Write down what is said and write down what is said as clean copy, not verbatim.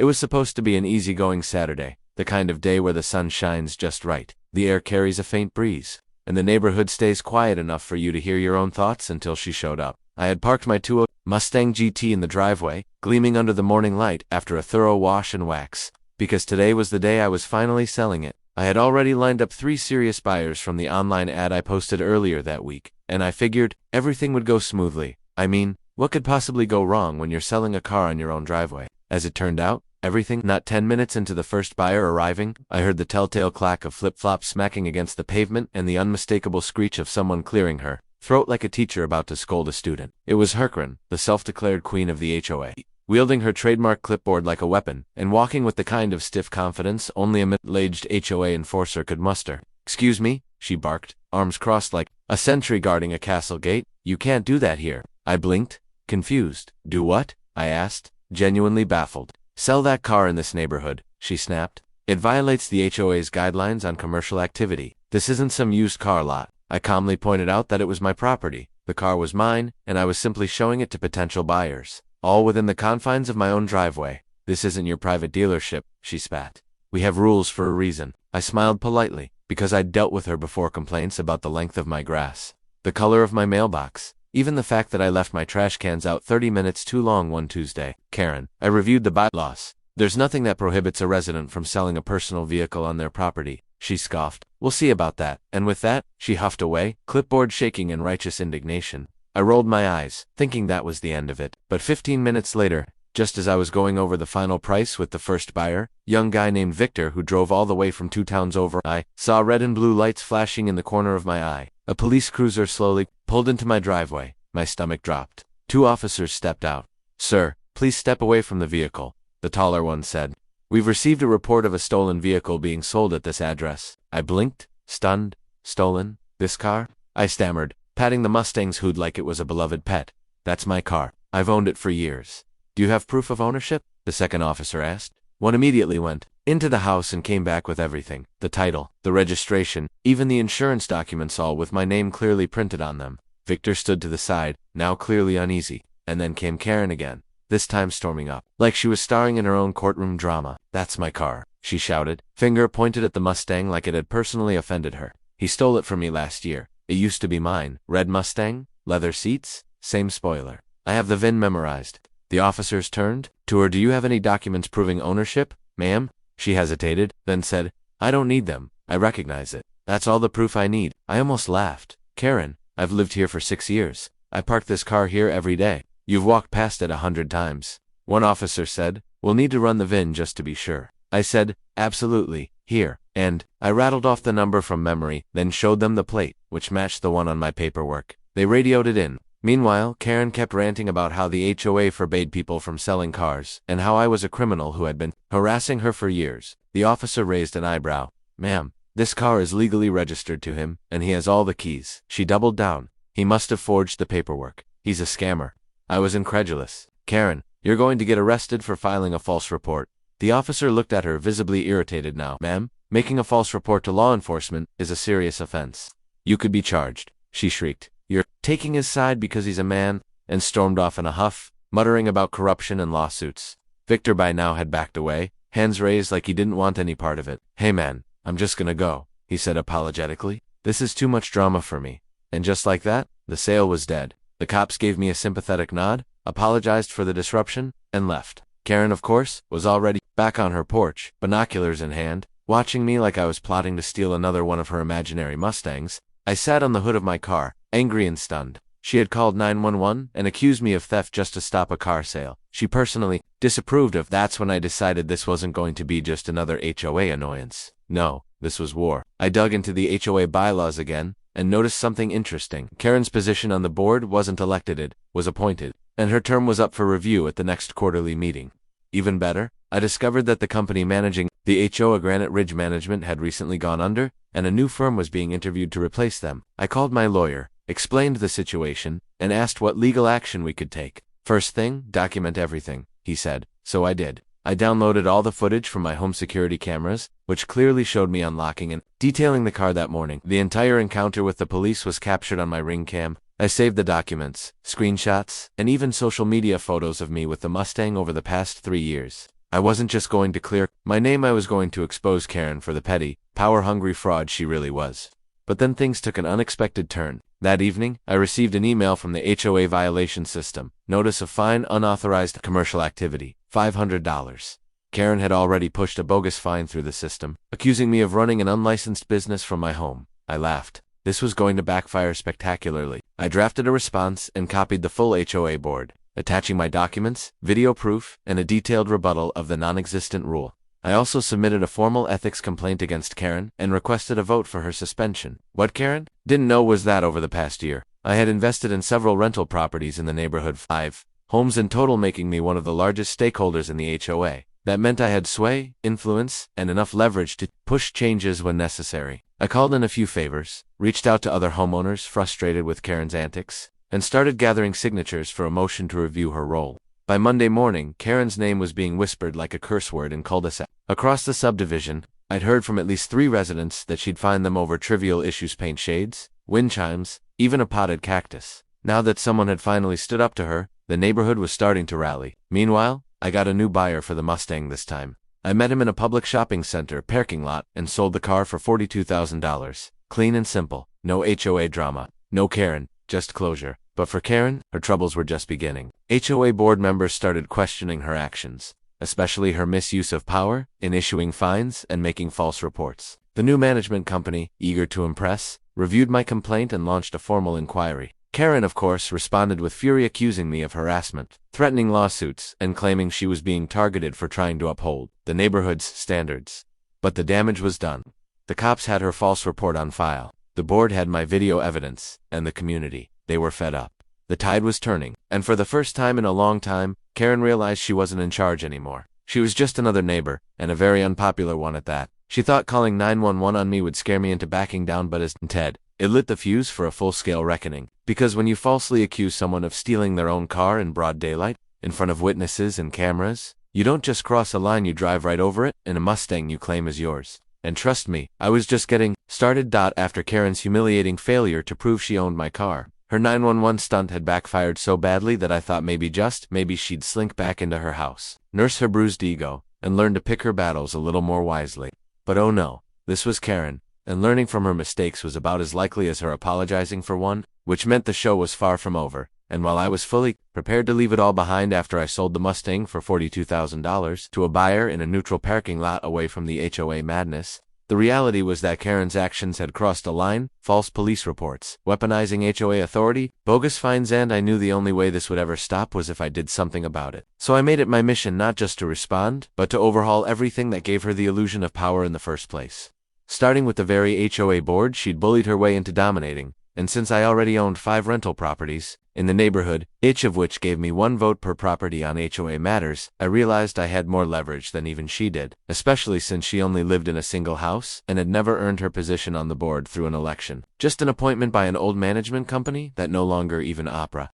It was supposed to be an easygoing Saturday, the kind of day where the sun shines just right, the air carries a faint breeze, and the neighborhood stays quiet enough for you to hear your own thoughts until she showed up. I had parked my 2 Mustang GT in the driveway, gleaming under the morning light after a thorough wash and wax, because today was the day I was finally selling it. I had already lined up 3 serious buyers from the online ad I posted earlier that week, and I figured everything would go smoothly. I mean, what could possibly go wrong when you're selling a car on your own driveway? As it turned out, everything. Not 10 minutes into the first buyer arriving, I heard the telltale clack of flip-flops smacking against the pavement and the unmistakable screech of someone clearing her throat like a teacher about to scold a student. It was Herkran, the self-declared queen of the HOA, wielding her trademark clipboard like a weapon, and walking with the kind of stiff confidence only a middle-aged HOA enforcer could muster. "Excuse me," she barked, arms crossed like a sentry guarding a castle gate. "You can't do that here." I blinked, confused. "Do what?" I asked, genuinely baffled. "Sell that car in this neighborhood," she snapped. "It violates the HOA's guidelines on commercial activity. This isn't some used car lot." I calmly pointed out that it was my property. The car was mine, and I was simply showing it to potential buyers, all within the confines of my own driveway. "This isn't your private dealership," she spat. "We have rules for a reason." I smiled politely, because I'd dealt with her before complaints about the length of my grass, the color of my mailbox, even the fact that I left my trash cans out 30 minutes too long one Tuesday. "Karen, I reviewed the bylaws. There's nothing that prohibits a resident from selling a personal vehicle on their property," she scoffed. "We'll see about that." And with that, she huffed away, clipboard shaking in righteous indignation. I rolled my eyes, thinking that was the end of it. But 15 minutes later, just as I was going over the final price with the first buyer, young guy named Victor who drove all the way from 2 towns over, I saw red and blue lights flashing in the corner of my eye. A police cruiser slowly pulled into my driveway. My stomach dropped. 2 officers stepped out. "Sir, please step away from the vehicle," the taller one said. "We've received a report of a stolen vehicle being sold at this address." I blinked, stunned. "Stolen? This car?" I stammered, patting the Mustang's hood like it was a beloved pet. "That's my car. I've owned it for years." "Do you have proof of ownership?" the second officer asked. One immediately went into the house and came back with everything. The title, the registration, even the insurance documents, all with my name clearly printed on them. Victor stood to the side, now clearly uneasy, and then came Karen again, this time storming up, like she was starring in her own courtroom drama. "That's my car," she shouted, finger pointed at the Mustang like it had personally offended her. "He stole it from me last year. It used to be mine. Red Mustang, leather seats, same spoiler. I have the VIN memorized." The officers turned to her. "Do you have any documents proving ownership, ma'am?" She hesitated, then said, "I don't need them. I recognize it. That's all the proof I need." I almost laughed. "Karen, I've lived here for 6 years. I park this car here every day. You've walked past it 100 times. One officer said, "We'll need to run the VIN just to be sure." I said, "Absolutely, here," and I rattled off the number from memory, then showed them the plate, which matched the one on my paperwork. They radioed it in. Meanwhile, Karen kept ranting about how the HOA forbade people from selling cars, and how I was a criminal who had been harassing her for years. The officer raised an eyebrow. "Ma'am, this car is legally registered to him, and he has all the keys." She doubled down. "He must have forged the paperwork. He's a scammer." I was incredulous. "Karen, you're going to get arrested for filing a false report." The officer looked at her, visibly irritated now. "Ma'am, making a false report to law enforcement is a serious offense. You could be charged," she shrieked. "You're taking his side because he's a man," and stormed off in a huff, muttering about corruption and lawsuits. Victor by now had backed away, hands raised like he didn't want any part of it. "Hey man, I'm just gonna go," he said apologetically. "This is too much drama for me." And just like that, the sale was dead. The cops gave me a sympathetic nod, apologized for the disruption, and left. Karen, of course, was already back on her porch, binoculars in hand, watching me like I was plotting to steal another one of her imaginary Mustangs. I sat on the hood of my car, angry and stunned. She had called 911 and accused me of theft just to stop a car sale. She personally disapproved of. That's when I decided this wasn't going to be just another HOA annoyance. No, this was war. I dug into the HOA bylaws again, and noticed something interesting. Karen's position on the board wasn't elected, it was appointed, and her term was up for review at the next quarterly meeting. Even better, I discovered that the company managing the HOA Granite Ridge Management had recently gone under, and a new firm was being interviewed to replace them. I called my lawyer, explained the situation, and asked what legal action we could take. "First thing, document everything," he said. So I did. I downloaded all the footage from my home security cameras, which clearly showed me unlocking and detailing the car that morning. The entire encounter with the police was captured on my Ring cam. I saved the documents, screenshots, and even social media photos of me with the Mustang over the past 3 years. I wasn't just going to clear my name, I was going to expose Karen for the petty, power-hungry fraud she really was. But then things took an unexpected turn. That evening, I received an email from the HOA violation system. Notice of fine unauthorized commercial activity, $500. Karen had already pushed a bogus fine through the system, accusing me of running an unlicensed business from my home. I laughed. This was going to backfire spectacularly. I drafted a response and copied the full HOA board, attaching my documents, video proof, and a detailed rebuttal of the non-existent rule. I also submitted a formal ethics complaint against Karen and requested a vote for her suspension. What Karen didn't know was that over the past year, I had invested in several rental properties in the neighborhood, 5 homes in total, making me one of the largest stakeholders in the HOA. That meant I had sway, influence, and enough leverage to push changes when necessary. I called in a few favors, reached out to other homeowners frustrated with Karen's antics, and started gathering signatures for a motion to review her role. By Monday morning, Karen's name was being whispered like a curse word in cul-de-sac. Across the subdivision, I'd heard from at least 3 residents that she'd find them over trivial issues: paint shades, wind chimes, even a potted cactus. Now that someone had finally stood up to her, the neighborhood was starting to rally. Meanwhile, I got a new buyer for the Mustang this time. I met him in a public shopping center parking lot and sold the car for $42,000. Clean and simple. No HOA drama. No Karen, just closure. But for Karen, her troubles were just beginning. HOA board members started questioning her actions, especially her misuse of power in issuing fines and making false reports. The new management company, eager to impress, reviewed my complaint and launched a formal inquiry. Karen, of course, responded with fury, accusing me of harassment, threatening lawsuits, and claiming she was being targeted for trying to uphold the neighborhood's standards. But the damage was done. The cops had her false report on file. The board had my video evidence, and the community, they were fed up. The tide was turning, and for the first time in a long time, Karen realized she wasn't in charge anymore. She was just another neighbor, and a very unpopular one at that. She thought calling 911 on me would scare me into backing down, but instead, it lit the fuse for a full-scale reckoning. Because when you falsely accuse someone of stealing their own car in broad daylight, in front of witnesses and cameras, you don't just cross a line, you drive right over it in a Mustang you claim is yours. And trust me, I was just getting started. After Karen's humiliating failure to prove she owned my car, her 911 stunt had backfired so badly that I thought maybe she'd slink back into her house, nurse her bruised ego, and learn to pick her battles a little more wisely. But oh no, this was Karen, and learning from her mistakes was about as likely as her apologizing for one, which meant the show was far from over. And while I was fully prepared to leave it all behind after I sold the Mustang for $42,000 to a buyer in a neutral parking lot away from the HOA madness, the reality was that Karen's actions had crossed a line: false police reports, weaponizing HOA authority, bogus fines, and I knew the only way this would ever stop was if I did something about it. So I made it my mission not just to respond, but to overhaul everything that gave her the illusion of power in the first place. Starting with the very HOA board she'd bullied her way into dominating, and since I already owned 5 rental properties in the neighborhood, each of which gave me 1 vote per property on HOA matters, I realized I had more leverage than even she did, especially since she only lived in a single house and had never earned her position on the board through an election. Just an appointment by an old management company that no longer even opera.